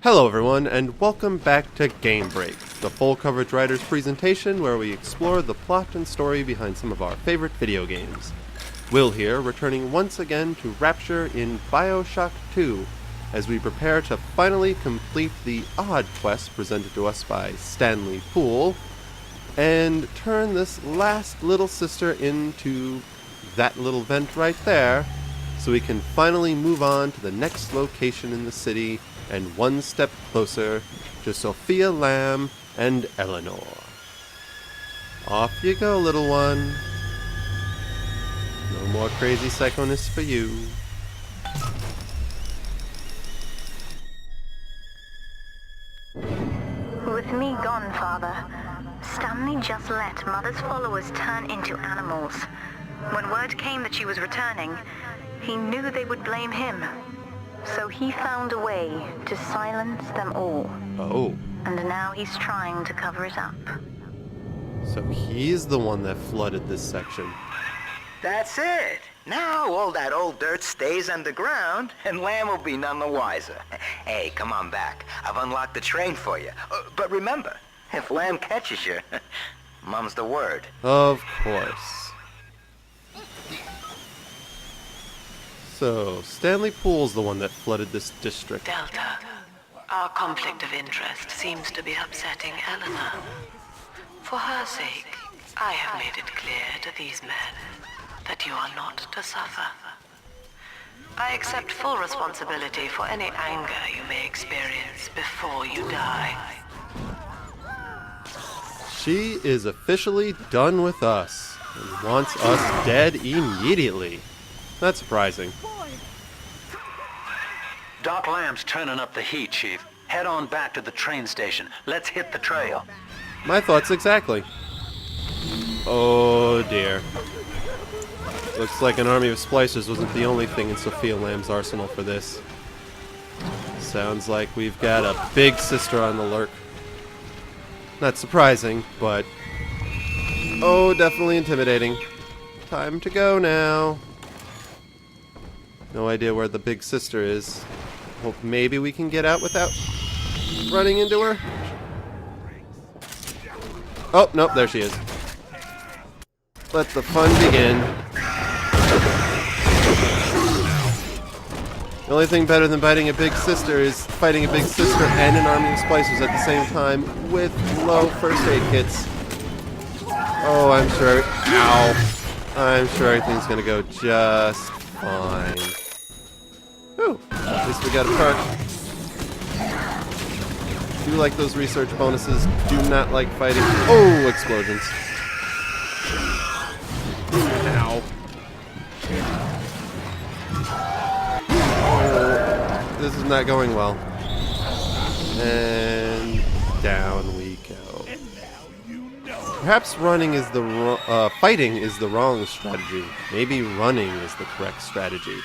Hello everyone, and welcome back to Game Break, the full coverage writer's presentation where we explore the plot and story behind some of our favorite video games. Will here, returning once again to Rapture in BioShock 2, as we prepare to finally complete the odd quest presented to us by Stanley Poole, and turn this last little sister into that little vent right there, so we can finally move on to the next location in the city, and one step closer to Sofia Lamb and Eleanor. Off you go, little one. No more crazy psychoness for you. With me gone, Father, Stanley just let Mother's followers turn into animals. When word came that she was returning, he knew they would blame him. So he found a way to silence them all. Oh. And now he's trying to cover it up. So he's the one that flooded this section. That's it. Now all that old dirt stays underground, and Lamb will be none the wiser. Hey, come on back. I've unlocked the train for you. But remember, if Lamb catches you, mum's the word. Of course. So, Stanley Poole's the one that flooded this district. Delta, our conflict of interest seems to be upsetting Eleanor. For her sake, I have made it clear to these men that you are not to suffer. I accept full responsibility for any anger you may experience before you die. She is officially done with us and wants us dead immediately. That's surprising. Doc Lamb's turning up the heat, Chief. Head on back to the train station. Let's hit the trail. My thoughts exactly. Oh dear. Looks like an army of splicers wasn't the only thing in Sofia Lamb's arsenal for this. Sounds like we've got a big sister on the lurk. Not surprising, but... oh, definitely intimidating. Time to go now. No idea where the big sister is. Hope maybe we can get out without running into her. Oh, nope, there she is. Let the fun begin. The only thing better than fighting a big sister is fighting a big sister and an army of splicers at the same time with low first aid kits. Oh, I'm sure... ow. I'm sure everything's gonna go just fine. Whew, at least we got a perk. Do like those research bonuses, do not like fighting. Oh, explosions. Ow. Oh, this is not going well. And down we go. Perhaps running is the fighting is the wrong strategy. Maybe running is the correct strategy.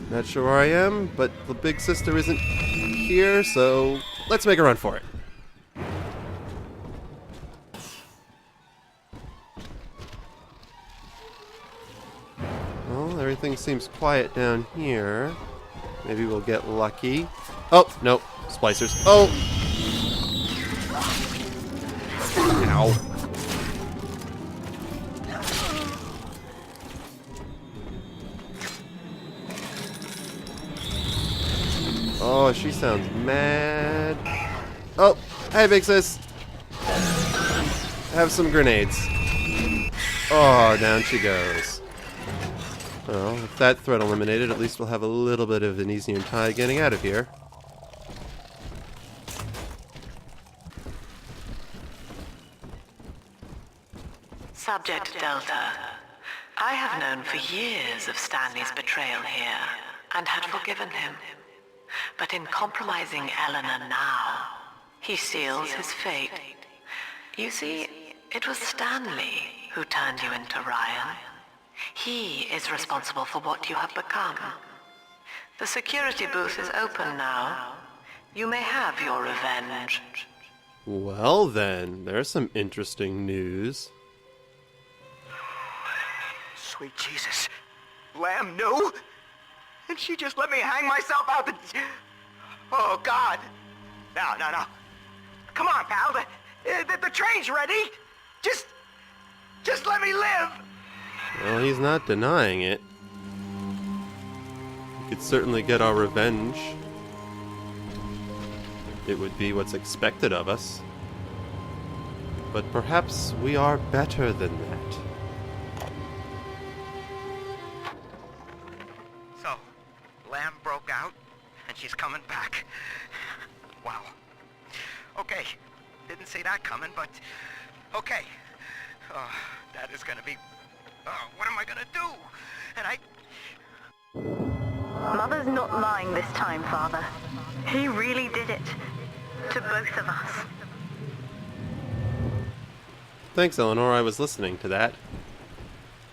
Not sure where I am, but the big sister isn't here, so let's make a run for it. Well, everything seems quiet down here. Maybe we'll get lucky. Oh, nope. Splicers. Oh! Ow. Oh, she sounds mad. Oh, hey, big sis. Have some grenades. Oh, down she goes. Well, with that threat eliminated, at least we'll have a little bit of an easier time getting out of here. Subject Delta, I have known for years of Stanley's betrayal here, and had forgiven him. But in compromising Eleanor now, he seals his fate. You see, it was Stanley who turned you into Ryan. He is responsible for what you have become. The security booth is open now. You may have your revenge. Well then, there's some interesting news. Sweet Jesus. Lamb knew? And she just let me hang myself out the... Oh, God. No. Come on, pal. The train's ready. Just let me live. Well, he's not denying it. We could certainly get our revenge. It would be what's expected of us. But perhaps we are better than that. So, Lamb broke out, and she's coming back. Wow. Okay, didn't see that coming, but... Okay. That is gonna be... what am I gonna do? And Mother's not lying this time, Father. He really did it. To both of us. Thanks, Eleanor. I was listening to that.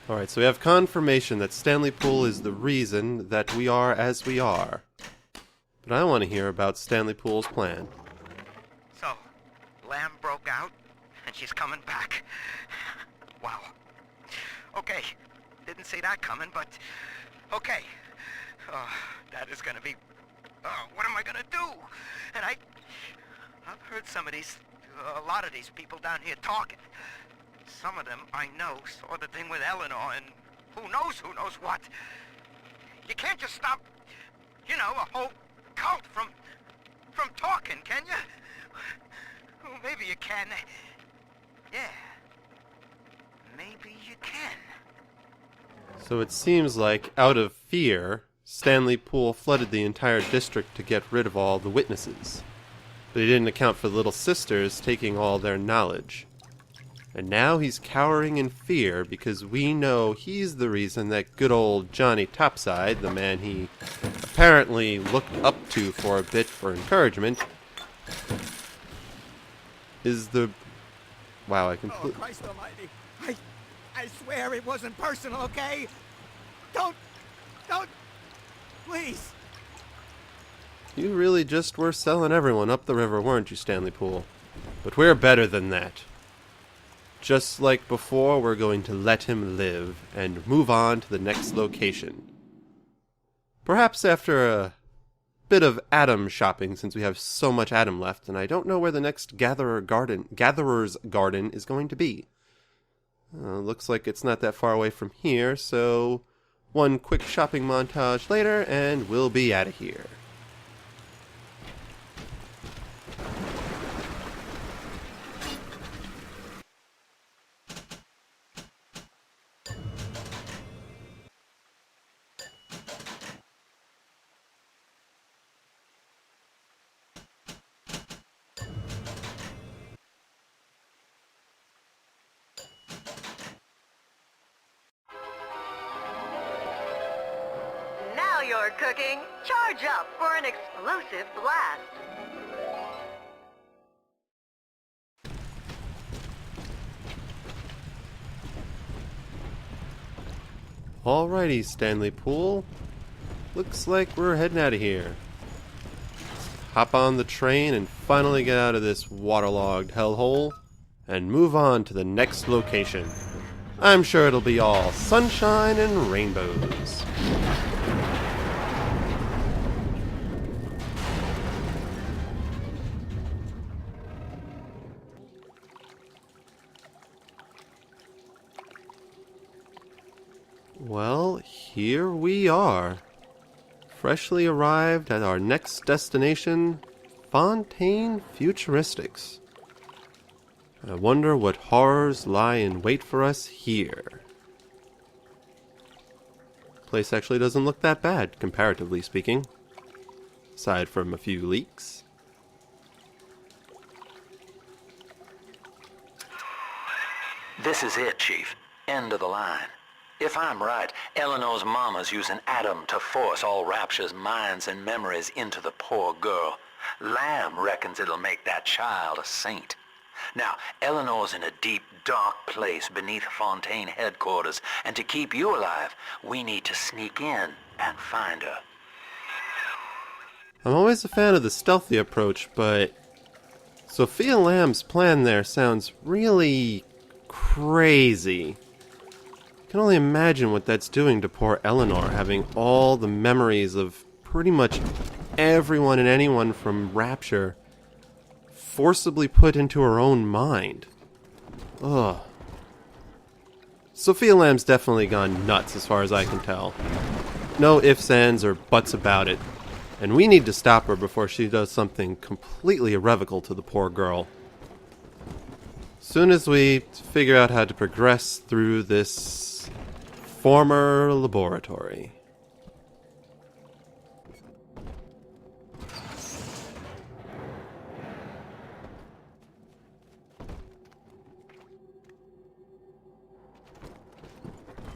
Alright, so we have confirmation that Stanley Poole is the reason that we are as we are. But I want to hear about Stanley Poole's plan. So, Lamb broke out, and she's coming back. Wow. Okay, didn't see that coming, but... Okay. That is gonna be... what am I gonna do? And I've heard a lot of these people down here talking. Some of them I know saw the thing with Eleanor, and who knows what. You can't just stop, a whole cult from talking, can you? Well, maybe you can. Yeah. Maybe you can. So it seems like, out of fear, Stanley Poole flooded the entire district to get rid of all the witnesses. But he didn't account for the little sisters taking all their knowledge. And now he's cowering in fear because we know he's the reason that good old Johnny Topside, the man he apparently looked up to for a bit for encouragement, is the... Wow, I completely... Oh, Christ almighty. I swear it wasn't personal, okay? Don't... Please. You really just were selling everyone up the river, weren't you, Stanley Poole? But we're better than that. Just like before, we're going to let him live and move on to the next location. Perhaps after a bit of Adam shopping, since we have so much Adam left, and I don't know where the next Gatherer's Garden is going to be. Looks like it's not that far away from here, so one quick shopping montage later, and we'll be out of here. Now you're cooking. Charge up for an explosive blast. Alrighty, Stanley Poole. Looks like we're heading out of here. Hop on the train and finally get out of this waterlogged hellhole and move on to the next location. I'm sure it'll be all sunshine and rainbows. Well, here we are. Freshly arrived at our next destination, Fontaine Futuristics. I wonder what horrors lie in wait for us here. Place actually doesn't look that bad, comparatively speaking. Aside from a few leaks. This is it, Chief. End of the line. If I'm right, Eleanor's mama's using Adam to force all Rapture's minds and memories into the poor girl. Lamb reckons it'll make that child a saint. Now, Eleanor's in a deep, dark place beneath Fontaine headquarters, and to keep you alive, we need to sneak in and find her. I'm always a fan of the stealthy approach, but Sofia Lamb's plan there sounds really crazy. I can only imagine what that's doing to poor Eleanor, having all the memories of pretty much everyone and anyone from Rapture forcibly put into her own mind. Ugh. Sofia Lamb's definitely gone nuts as far as I can tell. No ifs, ands, or buts about it. And we need to stop her before she does something completely irrevocable to the poor girl. Soon as we figure out how to progress through this former laboratory.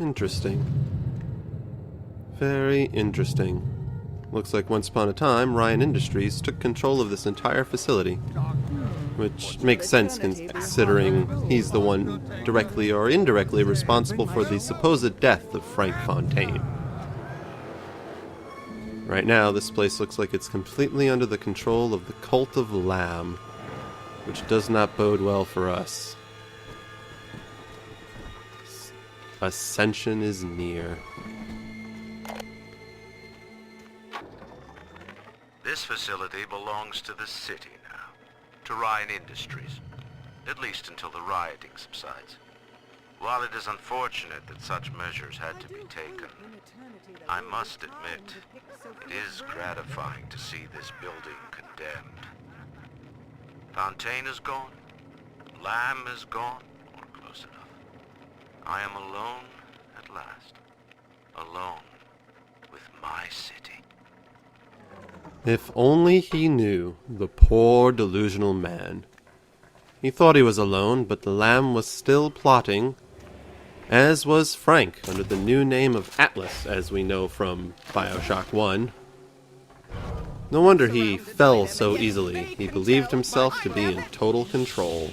Interesting. Very interesting. Looks like once upon a time, Ryan Industries took control of this entire facility. Which makes sense considering he's the one directly or indirectly responsible for the supposed death of Frank Fontaine. Right now, this place looks like it's completely under the control of the cult of Lamb, which does not bode well for us. Ascension is near. This facility belongs to the city now, to Ryan Industries, at least until the rioting subsides. While it is unfortunate that such measures had to be taken, I must admit, it is gratifying to see this building condemned. Fontaine is gone, Lamb is gone, or close enough. I am alone at last, alone with my city. If only he knew, the poor delusional man. He thought he was alone, but the Lamb was still plotting, as was Frank, under the new name of Atlas, as we know from BioShock 1. No wonder he fell so easily. He believed himself to be in total control.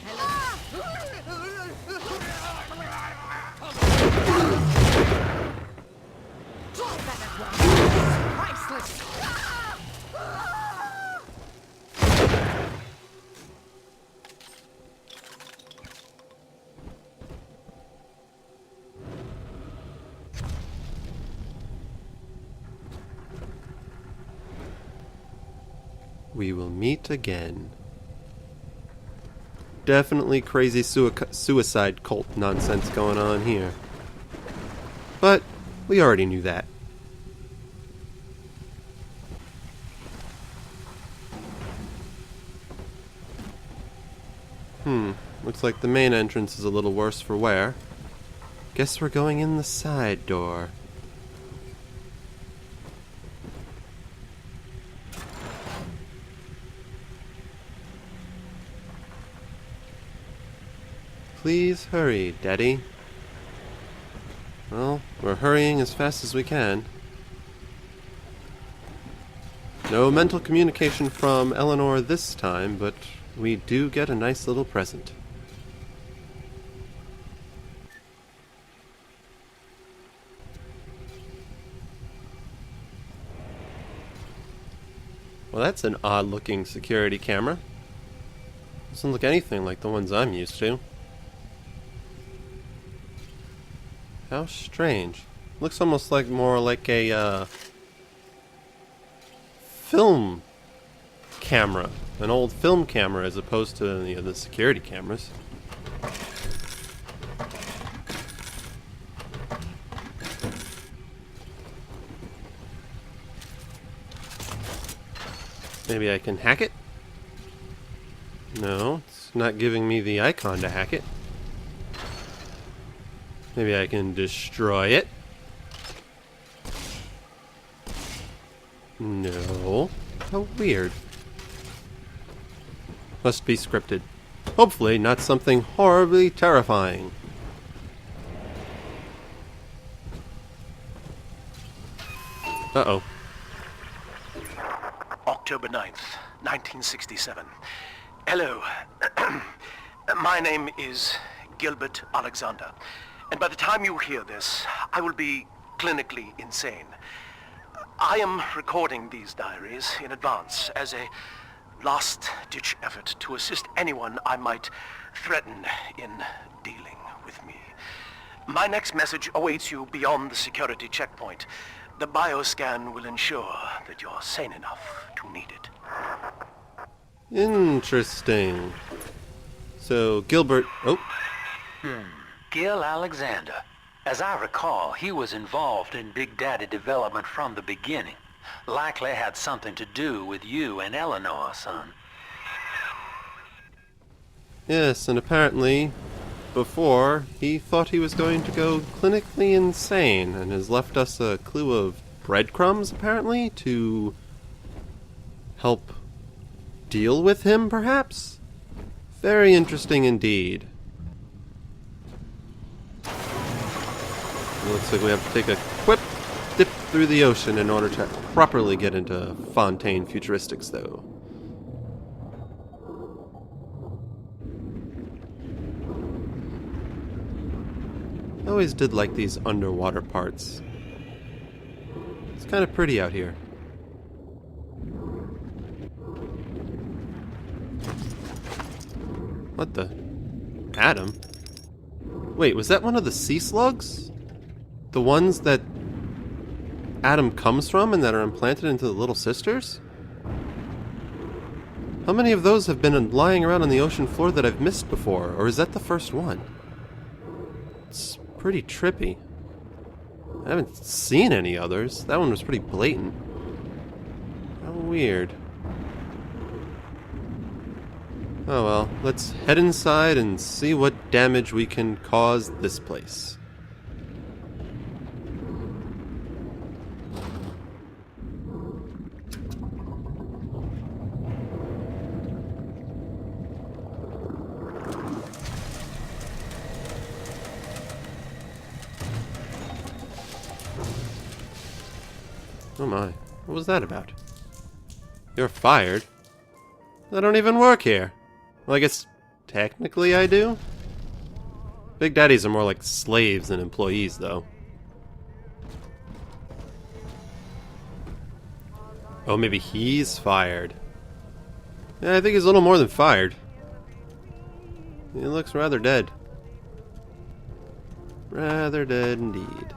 We will meet again. Definitely crazy suicide cult nonsense going on here. But we already knew that. Looks like the main entrance is a little worse for wear. Guess we're going in the side door. Please hurry, Daddy. Well, we're hurrying as fast as we can. No mental communication from Eleanor this time, but we do get a nice little present. Well, that's an odd-looking security camera. Doesn't look anything like the ones I'm used to. How strange. Looks almost like more like a film camera. An old film camera as opposed to the security cameras. Maybe I can hack it? No, it's not giving me the icon to hack it. Maybe I can destroy it. No. How weird. Must be scripted. Hopefully not something horribly terrifying. Uh-oh. October 9th, 1967. Hello. My name is Gilbert Alexander. And by the time you hear this, I will be clinically insane. I am recording these diaries in advance as a last-ditch effort to assist anyone I might threaten in dealing with me. My next message awaits you beyond the security checkpoint. The bioscan will ensure that you're sane enough to need it. Interesting. So, Gilbert... Oh. Gil Alexander. As I recall, he was involved in Big Daddy development from the beginning. Likely had something to do with you and Eleanor, son. Yes, and apparently, before, he thought he was going to go clinically insane, and has left us a clue of breadcrumbs, apparently, to help deal with him, perhaps? Very interesting indeed. It looks like we have to take a quick dip through the ocean in order to properly get into Fontaine Futuristics, though. I always did like these underwater parts. It's kind of pretty out here. What the? Adam? Wait, was that one of the sea slugs? The ones that Adam comes from and that are implanted into the Little Sisters? How many of those have been lying around on the ocean floor that I've missed before? Or is that the first one? It's pretty trippy. I haven't seen any others. That one was pretty blatant. How weird. Oh well, let's head inside and see what damage we can cause this place. Oh my, what was that about? You're fired? I don't even work here. Well, I guess technically I do. Big Daddies are more like slaves than employees, though. Oh, maybe he's fired. Yeah, I think he's a little more than fired. He looks rather dead. Rather dead indeed.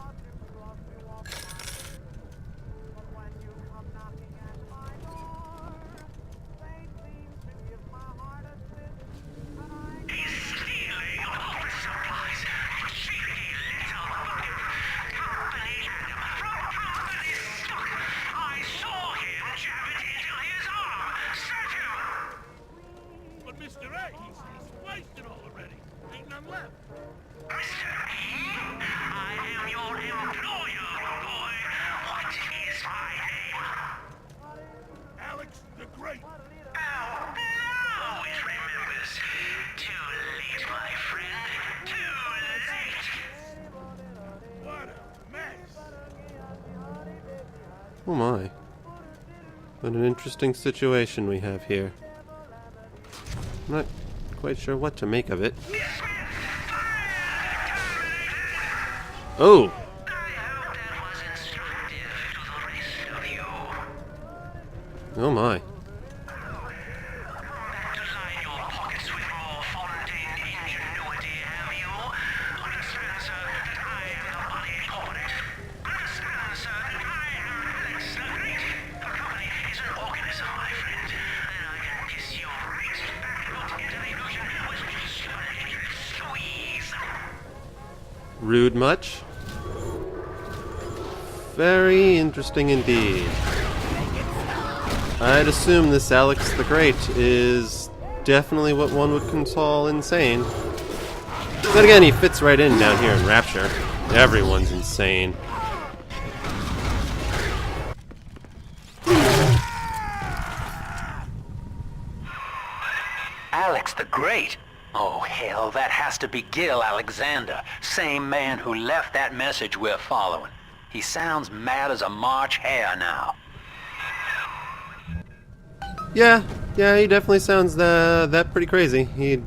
Oh my. What an interesting situation we have here. I'm not quite sure what to make of it. Oh! Oh my. Rude much? Very interesting indeed. I'd assume this Alex the Great is definitely what one would call insane. Then again, he fits right in down here in Rapture. Everyone's insane. Alex the Great? Oh, hell, that has to be Gil Alexander. Same man who left that message we're following. He sounds mad as a March hare now. Yeah, he definitely sounds that pretty crazy. He'd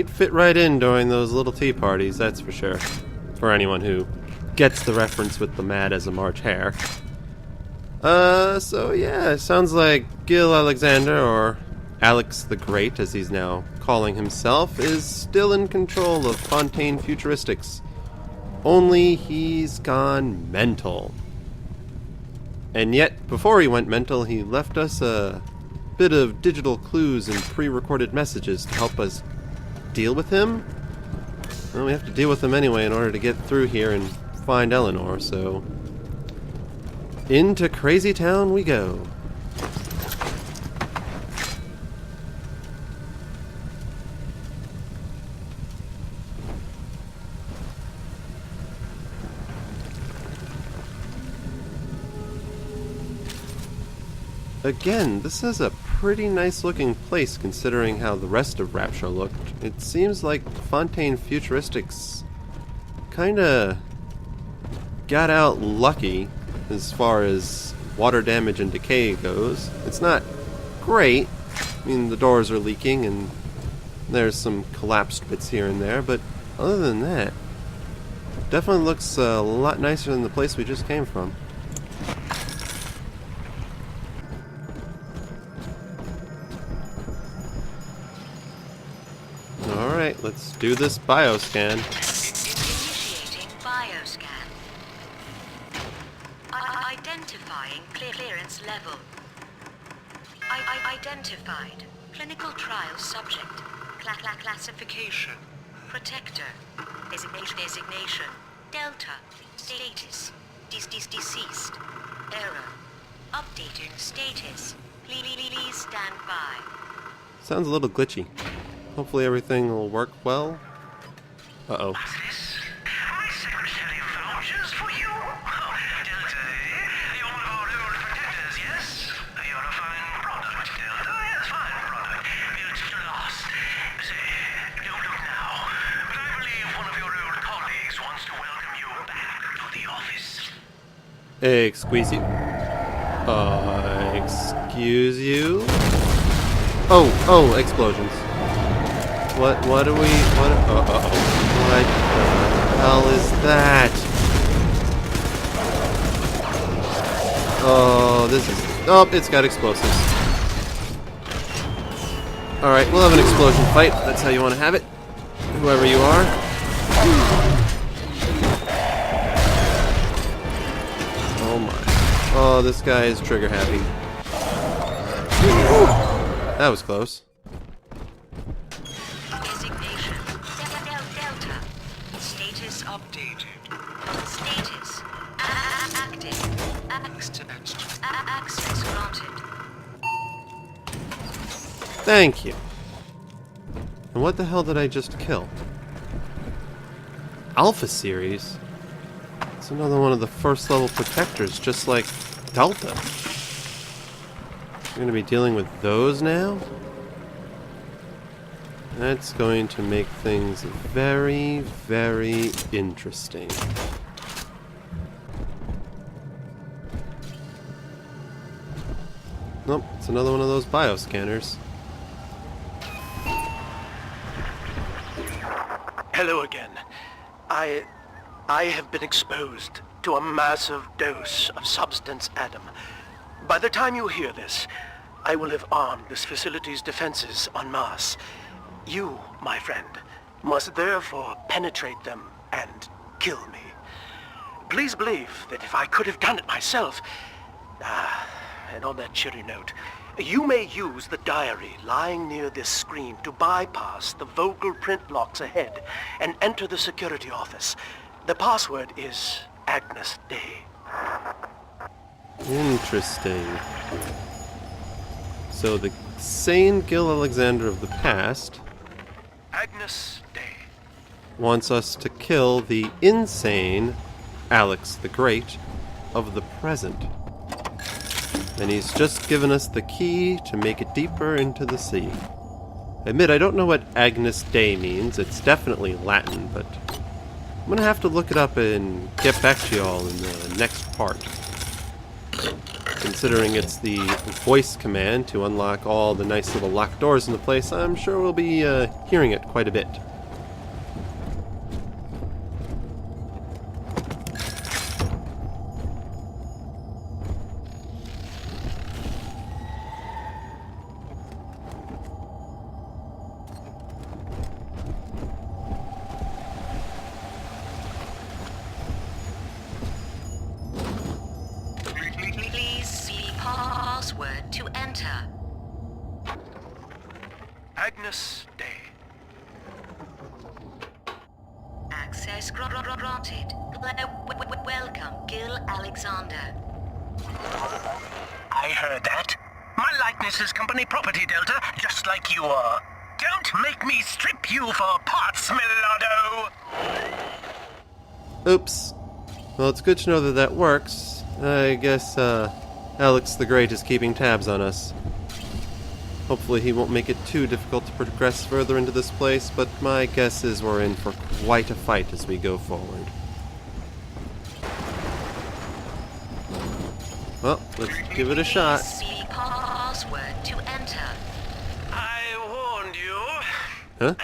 fit right in during those little tea parties, that's for sure. For anyone who gets the reference with the mad as a March hare. So yeah, it sounds like Gil Alexander, or Alex the Great, as he's now calling himself, is still in control of Fontaine Futuristics. Only he's gone mental. And yet, before he went mental, he left us a bit of digital clues and pre-recorded messages to help us deal with him. Well, we have to deal with him anyway in order to get through here and find Eleanor, so... into Crazy Town we go. Again, this is a pretty nice looking place considering how the rest of Rapture looked. It seems like Fontaine Futuristics kinda got out lucky as far as water damage and decay goes. It's not great. I mean, the doors are leaking and there's some collapsed bits here and there, but other than that, definitely looks a lot nicer than the place we just came from. Alright, let's do this bioscan. Initiating bioscan. Identifying clearance level. Identified. Clinical trial subject. Classification. Protector. Designation. Delta. Status. Deceased. Error. Updating status. Please stand by. Sounds a little glitchy. Hopefully everything will work well. Uh-oh. My secretary vouches for you. Delta, you're one of our old protectors, yes? You're a fine product, Delta. Yes, fine product. Built to last. Say, don't look now, but I believe one of your old colleagues wants to welcome you back to the office. Excuse you. Excuse you? Oh, explosions. What do we, what the hell is that? Oh, it's got explosives. Alright, we'll have an explosion fight. That's how you want to have it. Whoever you are. Oh my. Oh, this guy is trigger happy. That was close. Designation. Delta. Status updated. Status. Active. Access granted. Thank you. And what the hell did I just kill? Alpha Series? It's another one of the first level protectors, just like Delta. We're going to be dealing with those now? That's going to make things very, very interesting. Nope, it's another one of those bioscanners. Hello again. I have been exposed to a massive dose of substance Adam. By the time you hear this, I will have armed this facility's defenses en masse. You, my friend, must therefore penetrate them and kill me. Please believe that if I could have done it myself... and on that cheery note, you may use the diary lying near this screen to bypass the vocal print locks ahead and enter the security office. The password is Agnes Day. Interesting. So the sane Gil Alexander of the past Agnes Day wants us to kill the insane Alex the Great of the present. And he's just given us the key to make it deeper into the sea. I admit, I don't know what Agnus Dei means. It's definitely Latin, but I'm gonna have to look it up and get back to y'all in the next part. Considering it's the voice command to unlock all the nice little locked doors in the place, I'm sure we'll be hearing it quite a bit. password to enter. Agnes Day. Access granted. Welcome, Gil Alexander. I heard that. My likeness is company property, Delta, just like you are. Don't make me strip you for parts, Millardo! Oops. Well, it's good to know that that works. I guess, Alex the Great is keeping tabs on us. Hopefully he won't make it too difficult to progress further into this place, but my guess is we're in for quite a fight as we go forward. Well, let's give it a shot. Password to enter. I warned you. Huh?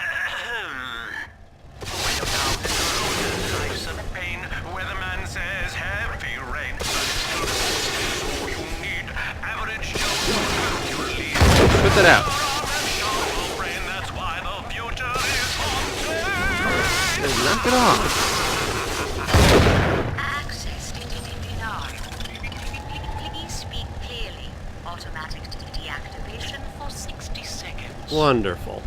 Life's a pain, weatherman says heavy rain. All you need, average Joe, Put that out. that's why the future is haunted. Hey, knock it off. Access denied. Please speak clearly. Automatic deactivation for 60 seconds. Wonderful.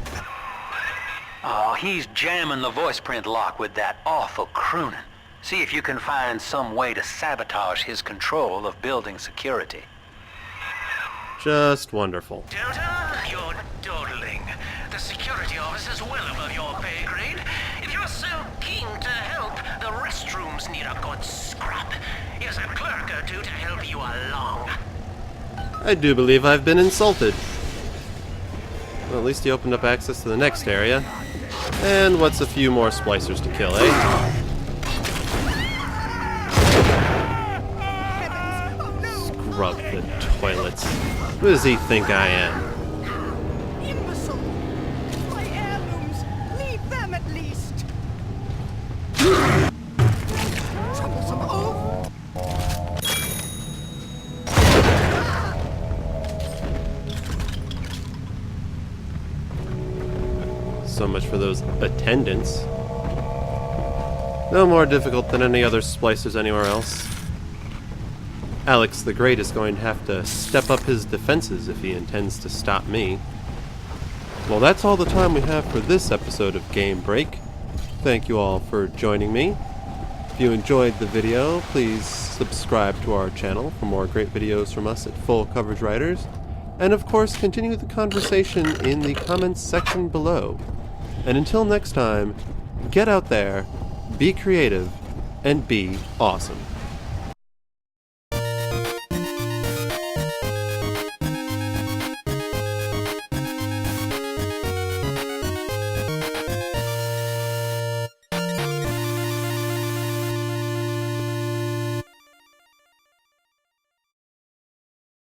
Oh, he's jamming the voice print lock with that awful crooning. See if you can find some way to sabotage his control of building security. Just wonderful. Delta, you're dawdling. The security office is well above your pay grade. If you're so keen to help, the restrooms need a good scrub. Here's a clerk or two to help you along. I do believe I've been insulted. Well, at least he opened up access to the next area. And what's a few more splicers to kill, eh? Scrub the toilets. Who does he think I am? Imbecile! My heirlooms! Leave them at least! Troublesome oaf! So much for those attendants. No more difficult than any other splicers anywhere else. Alex the Great is going to have to step up his defenses if he intends to stop me. Well, that's all the time we have for this episode of Game Break. Thank you all for joining me. If you enjoyed the video, please subscribe to our channel for more great videos from us at Full Coverage Writers. And of course, continue the conversation in the comments section below. And until next time, get out there, be creative, and be awesome.